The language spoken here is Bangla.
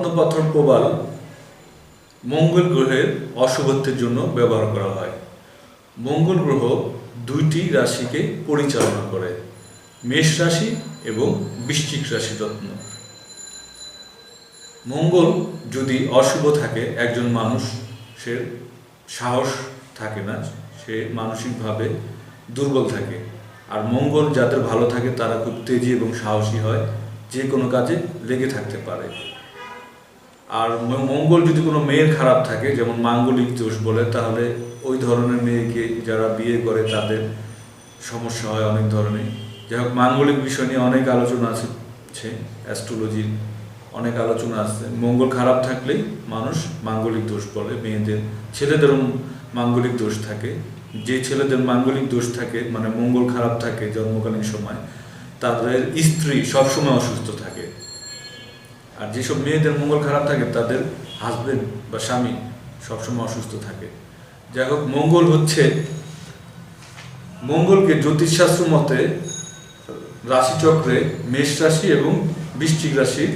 রত্নপাথর প্রবাল মঙ্গল গ্রহের অশুভত্বের জন্য ব্যবহার করা হয়। মঙ্গল গ্রহ দুইটি রাশিকে পরিচালনা করে, মেষ রাশি এবং বৃশ্চিক রাশি রত্ন। মঙ্গল যদি অশুভ থাকে, একজন মানুষের সাহস থাকে না, সে মানসিকভাবে দুর্বল থাকে। আর মঙ্গল যাদের ভালো থাকে তারা খুব তেজি এবং সাহসী হয়, যে কোনো কাজে লেগে থাকতে পারে। আর মঙ্গল যদি কোনো মেয়ের খারাপ থাকে, যেমন মাঙ্গলিক দোষ বলে, তাহলে ওই ধরনের মেয়েকে যারা বিয়ে করে তাদের সমস্যা হয় অনেক ধরনের। যাই হোক, মাঙ্গলিক বিষয় নিয়ে অনেক আলোচনা আছে, অ্যাস্ট্রোলজির অনেক আলোচনা আছে। মঙ্গল খারাপ থাকলেই মানুষ মাঙ্গলিক দোষ বলে মেয়েদের। ছেলেদেরও মাঙ্গলিক দোষ থাকে। যে ছেলেদের মাঙ্গলিক দোষ থাকে, মানে মঙ্গল খারাপ থাকে জন্মকালীন সময়, তাদের স্ত্রী সবসময় অসুস্থ থাকে। আর যেসব মেয়েদের মঙ্গল খারাপ থাকে তাদের হাজবেন্ড বা স্বামী সবসময় অসুস্থ থাকে। যাই হোক, মঙ্গলকে জ্যোতিষশাস্ত্র মতে রাশিচক্রে মেষ রাশি এবং বৃশ্চিক রাশির